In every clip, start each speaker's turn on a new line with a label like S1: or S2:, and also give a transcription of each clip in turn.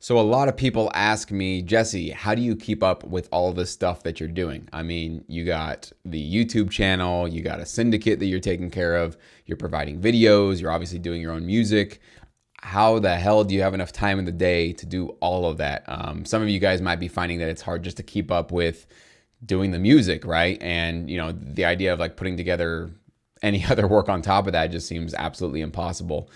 S1: So a lot of people ask me, Jesse, how do you keep up with all this stuff that you're doing? I mean, you got the YouTube channel, you got a syndicate that you're taking care of, you're providing videos, you're obviously doing your own music. How the hell do you have enough time in the day to do all of that? Some of you guys might be finding that it's hard just to keep up with doing the music, right? And the idea of like putting together any other work on top of that just seems absolutely impossible.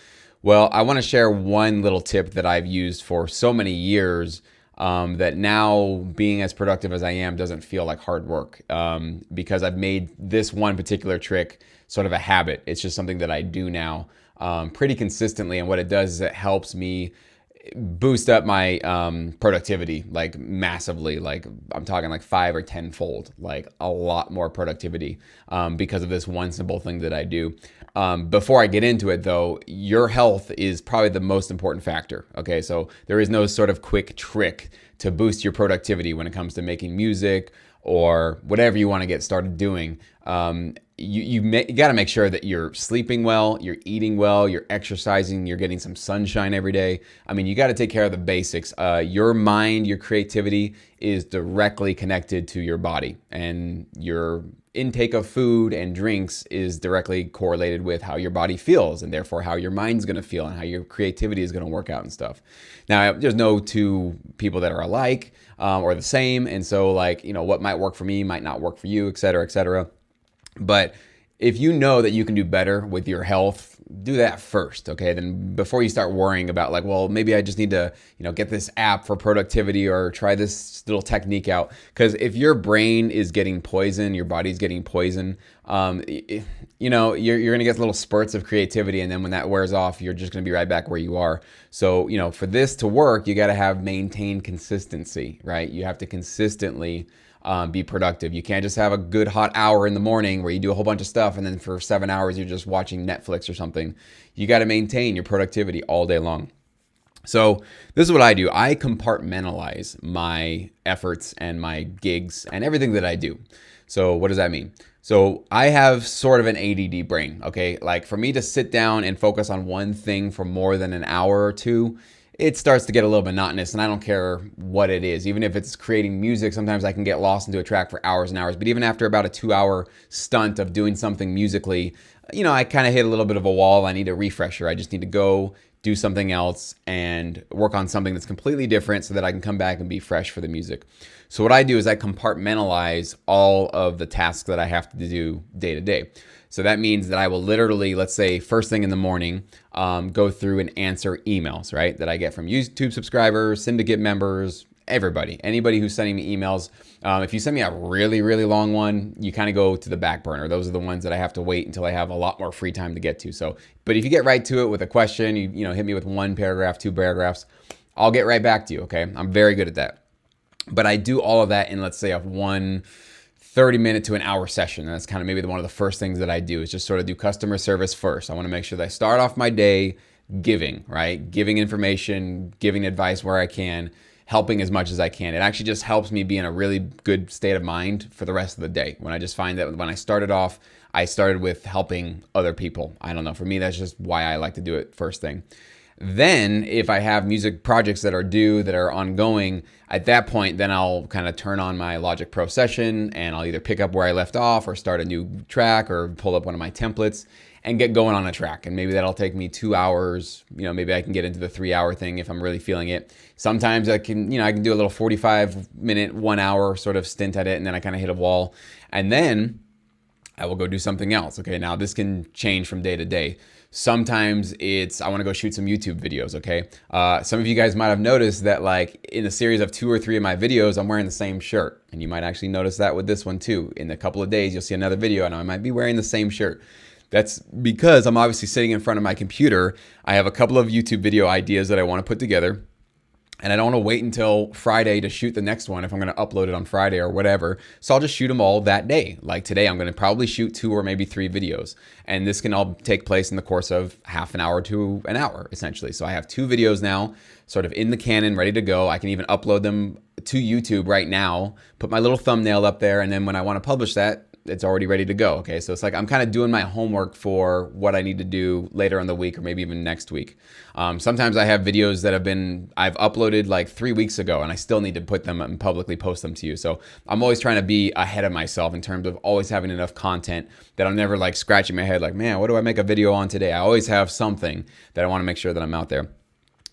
S1: Well, I want to share one little tip that I've used for so many years, that now being as productive as I am doesn't feel like hard work, because I've made this one particular trick sort of a habit. It's just something that I do now pretty consistently. And what it does is it helps me boost up my productivity like massively. Like I'm talking like 5 or 10 fold, like a lot more productivity because of this one simple thing that I do. Before I get into it though, your health is probably the most important factor. Okay, so there is no sort of quick trick to boost your productivity when it comes to making music or whatever you want to get started doing. You got to make sure that you're sleeping well, you're eating well, you're exercising, you're getting some sunshine every day. I mean, you got to take care of the basics. Your mind, your creativity is directly connected to your body, and your intake of food and drinks is directly correlated with how your body feels, and therefore how your mind's going to feel and how your creativity is going to work out and stuff. Now, there's no two people that are alike or the same, and so like, what might work for me might not work for you, et cetera, et cetera. But if you know that you can do better with your health, do that first, okay? Then before you start worrying about like, well, maybe I just need to, get this app for productivity or try this little technique out. Because if your brain is getting poison, your body's getting poison, you're gonna get little spurts of creativity, and then when that wears off, you're just gonna be right back where you are. So, for this to work, you gotta have maintained consistency, right? You have to consistently be productive. You can't just have a good hot hour in the morning where you do a whole bunch of stuff and then for 7 hours you're just watching Netflix or something. You got to maintain your productivity all day long. So this is what I do. I compartmentalize my efforts and my gigs and everything that I do. So what does that mean? So I have sort of an ADD brain, okay? Like for me to sit down and focus on one thing for more than an hour or two, it starts to get a little monotonous, and I don't care what it is. Even if it's creating music, sometimes I can get lost into a track for hours and hours. But even after about a 2-hour stunt of doing something musically, I kind of hit a little bit of a wall. I need a refresher. I just need to go do something else and work on something that's completely different so that I can come back and be fresh for the music. So what I do is I compartmentalize all of the tasks that I have to do day to day. So that means that I will literally, let's say first thing in the morning, go through and answer emails, right? That I get from YouTube subscribers, syndicate members, anybody who's sending me emails. If you send me a really, really long one, you kind of go to the back burner. Those are the ones that I have to wait until I have a lot more free time to get to. So, but if you get right to it with a question, you hit me with 1 paragraph, 2 paragraphs, I'll get right back to you, okay? I'm very good at that. But I do all of that in, let's say, a 30-minute to an hour session. And that's kind of maybe one of the first things that I do is just sort of do customer service first. I want to make sure that I start off my day giving, right? Giving information, giving advice where I can, helping as much as I can. It actually just helps me be in a really good state of mind for the rest of the day. When I just find that when I started off, I started with helping other people. I don't know. For me, that's just why I like to do it first thing. Then if I have music projects that are due, that are ongoing, at that point, then I'll kind of turn on my Logic Pro session and I'll either pick up where I left off or start a new track or pull up one of my templates and get going on a track. And maybe that'll take me 2 hours. Maybe I can get into the 3-hour thing if I'm really feeling it. Sometimes I can do a little 45-minute, 1 hour sort of stint at it, and then I kind of hit a wall. And then I will go do something else. Okay, now this can change from day to day. Sometimes it's, I want to go shoot some YouTube videos, okay? Some of you guys might have noticed that like in a series of 2 or 3 of my videos, I'm wearing the same shirt. And you might actually notice that with this one too. In a couple of days, you'll see another video and I might be wearing the same shirt. That's because I'm obviously sitting in front of my computer. I have a couple of YouTube video ideas that I want to put together. And I don't want to wait until Friday to shoot the next one if I'm going to upload it on Friday or whatever. So I'll just shoot them all that day. Like today, I'm going to probably shoot 2 or maybe 3 videos. And this can all take place in the course of half an hour to an hour, essentially. So I have 2 videos now, sort of in the canon, ready to go. I can even upload them to YouTube right now, put my little thumbnail up there. And then when I want to publish that, it's already ready to go. Okay, so it's like I'm kind of doing my homework for what I need to do later in the week or maybe even next week. Sometimes I have videos that I've uploaded like 3 weeks ago and I still need to put them and publicly post them to you. So I'm always trying to be ahead of myself in terms of always having enough content that I'm never like scratching my head like, man, what do I make a video on today? I always have something that I want to make sure that I'm out there.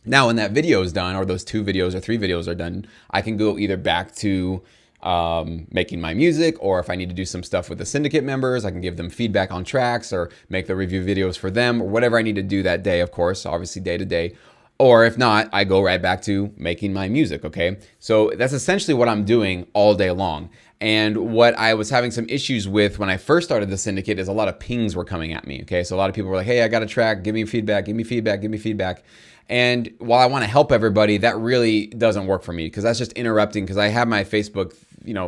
S1: Now, when that video is done, or those 2 videos or 3 videos are done, I can go either back to making my music, or if I need to do some stuff with the syndicate members, I can give them feedback on tracks or make the review videos for them, or whatever I need to do that day, of course, obviously day to day. Or if not, I go right back to making my music, okay? So that's essentially what I'm doing all day long. And what I was having some issues with when I first started the syndicate is a lot of pings were coming at me, okay? So a lot of people were like, hey, I got a track, give me feedback, give me feedback, give me feedback. And while I want to help everybody, that really doesn't work for me because that's just interrupting, because I have my Facebook,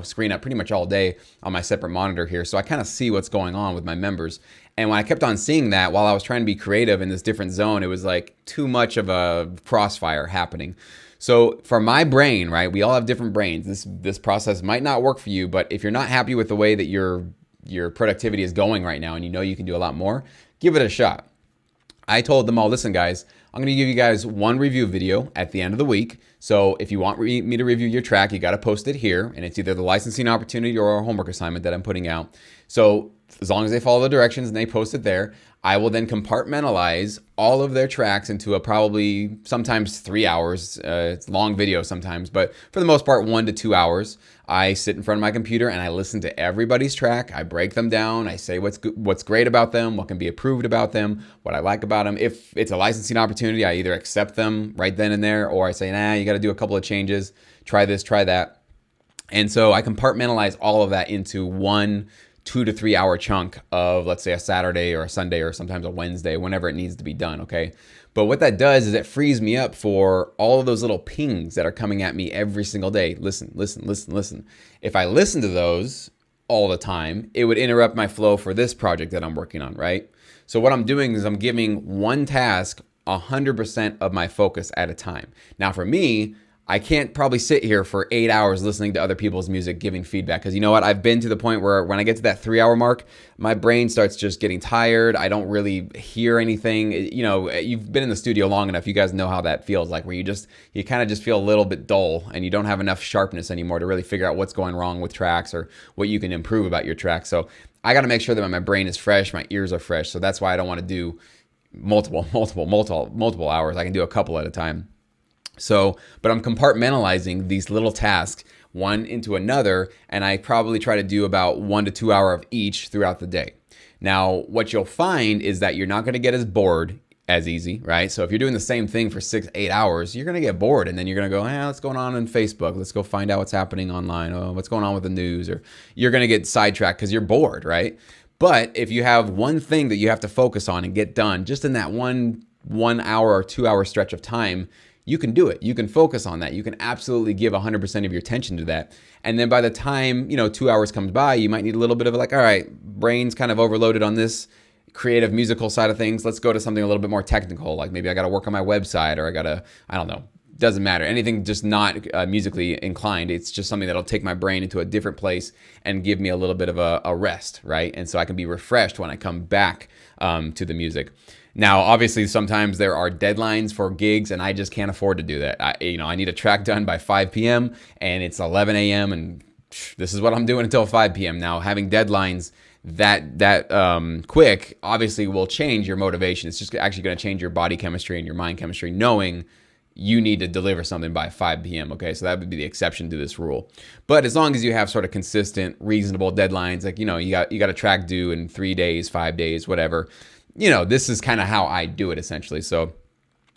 S1: screen up pretty much all day on my separate monitor here. So I kind of see what's going on with my members. And when I kept on seeing that while I was trying to be creative in this different zone, it was like too much of a crossfire happening. So for my brain, right, we all have different brains. This process might not work for you, but if you're not happy with the way that your productivity is going right now and you can do a lot more, give it a shot. I told them all, listen guys, I'm going to give you guys one review video at the end of the week. So if you want me to review your track, you got to post it here. And it's either the licensing opportunity or a homework assignment that I'm putting out. So as long as they follow the directions and they post it there, I will then compartmentalize all of their tracks into a probably sometimes 3 hours. It's long video sometimes, but for the most part, 1 to 2 hours. I sit in front of my computer and I listen to everybody's track. I break them down. I say what's great about them, what can be improved about them, what I like about them. If it's a licensing opportunity, I either accept them right then and there, or I say, nah, you got to do a couple of changes. Try this, try that. And so I compartmentalize all of that into one 2 to 3 hour chunk of, let's say, a Saturday or a Sunday or sometimes a Wednesday, whenever it needs to be done, okay? But what that does is it frees me up for all of those little pings that are coming at me every single day. Listen, listen, listen, listen. If I listen to those all the time, it would interrupt my flow for this project that I'm working on, right? So what I'm doing is I'm giving one task 100% of my focus at a time. Now for me, I can't probably sit here for 8 hours listening to other people's music, giving feedback. Because you know what? I've been to the point where when I get to that 3 hour mark, my brain starts just getting tired. I don't really hear anything. You've been in the studio long enough. You guys know how that feels like, where you kind of just feel a little bit dull and you don't have enough sharpness anymore to really figure out what's going wrong with tracks or what you can improve about your track. So I got to make sure that my brain is fresh, my ears are fresh. So that's why I don't want to do multiple hours. I can do a couple at a time. So, but I'm compartmentalizing these little tasks one into another, and I probably try to do about 1 to 2 hours of each throughout the day. Now, what you'll find is that you're not going to get as bored as easy, right? So if you're doing the same thing for 6-8 hours, you're going to get bored, and then you're going to go, what's going on Facebook? Let's go find out what's happening online. Oh, what's going on with the news? Or you're going to get sidetracked because you're bored, right? But if you have one thing that you have to focus on and get done just in that one hour or 2 hour stretch of time, you can do it. You can focus on that. You can absolutely give 100% of your attention to that. And then by the time, 2 hours comes by, you might need a little bit of all right, brain's kind of overloaded on this creative musical side of things. Let's go to something a little bit more technical. Like maybe I got to work on my website, or I don't know. Doesn't matter. Anything just not musically inclined. It's just something that'll take my brain into a different place and give me a little bit of a rest, right? And so I can be refreshed when I come back to the music. Now, obviously, sometimes there are deadlines for gigs, and I just can't afford to do that. I need a track done by 5 p.m., and it's 11 a.m., and this is what I'm doing until 5 p.m. Now, having deadlines that quick obviously will change your motivation. It's just actually going to change your body chemistry and your mind chemistry, knowing you need to deliver something by 5 p.m., okay? So that would be the exception to this rule. But as long as you have sort of consistent, reasonable deadlines, like, you got a track due in 3 days, 5 days, whatever, this is kind of how I do it essentially. So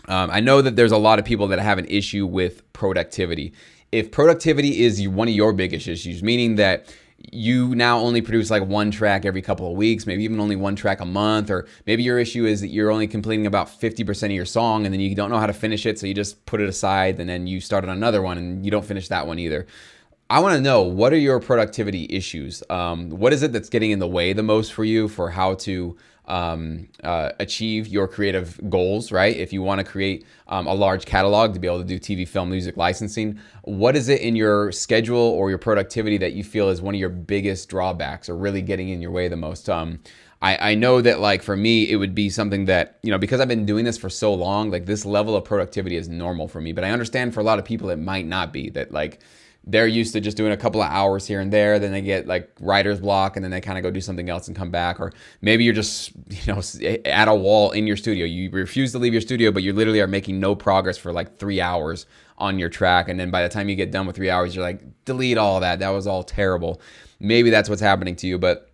S1: I know that there's a lot of people that have an issue with productivity. If productivity is one of your biggest issues, meaning that you now only produce like one track every couple of weeks, maybe even only one track a month, or maybe your issue is that you're only completing about 50% of your song and then you don't know how to finish it, so you just put it aside and then you start on another one and you don't finish that one either. I want to know, what are your productivity issues? What is it that's getting in the way the most for you for how to achieve your creative goals, right? If you want to create a large catalog to be able to do TV, film, music licensing, what is it in your schedule or your productivity that you feel is one of your biggest drawbacks or really getting in your way the most? I know that like for me, it would be something that, you know, because I've been doing this for so long, like this level of productivity is normal for me. But I understand for a lot of people, it might not be that like they're used to just doing a couple of hours here and there. Then they get like writer's block and then they kind of go do something else and come back. Or maybe you're just, you know, at a wall in your studio. You refuse to leave your studio, but you literally are making no progress for like 3 hours on your track. And then by the time you get done with 3 hours, you're like, delete all that. That was all terrible. Maybe that's what's happening to you. But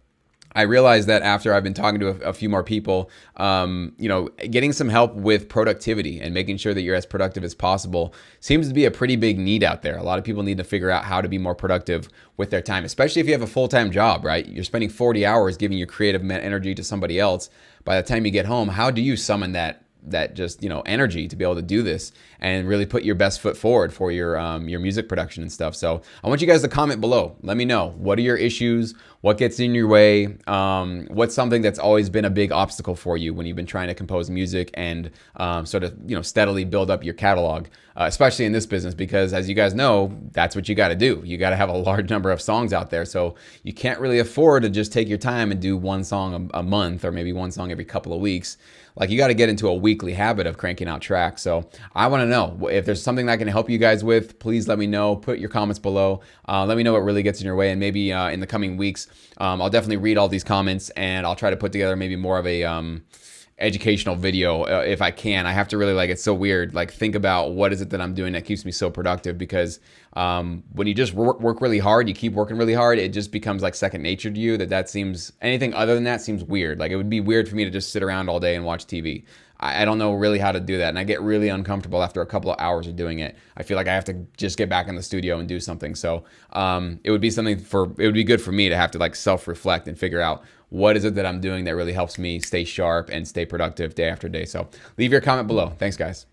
S1: I realized that after I've been talking to a few more people, you know, getting some help with productivity and making sure that you're as productive as possible seems to be a pretty big need out there. A lot of people need to figure out how to be more productive with their time, especially if you have a full-time job, right? You're spending 40 hours giving your creative energy to somebody else. By the time you get home, how do you summon that just, you know, energy to be able to do this and really put your best foot forward for your music production and stuff? So I want you guys to comment below. Let me know, what are your issues? What gets in your way? What's something that's always been a big obstacle for you when you've been trying to compose music and sort of, you know, steadily build up your catalog, especially in this business, because as you guys know, that's what you got to do. You got to have a large number of songs out there. So you can't really afford to just take your time and do one song a month or maybe one song every couple of weeks. Like you got to get into a weekly habit of cranking out tracks. So I want to know if there's something that I can help you guys with. Please let me know. Put your comments below. Let me know what really gets in your way. And maybe in the coming weeks, I'll definitely read all these comments and I'll try to put together maybe more of a educational video if I can. I have to really, like, it's so weird, like think about what is it that I'm doing that keeps me so productive, because when you just work really hard, you keep working really hard, it just becomes like second nature to you. That seems, anything other than that seems weird. Like it would be weird for me to just sit around all day and watch TV. I don't know really how to do that, and I get really uncomfortable after a couple of hours of doing it. I feel like I have to just get back in the studio and do something. So it would be good for me to have to like self-reflect and figure out what is it that I'm doing that really helps me stay sharp and stay productive day after day. So leave your comment below. Thanks, guys.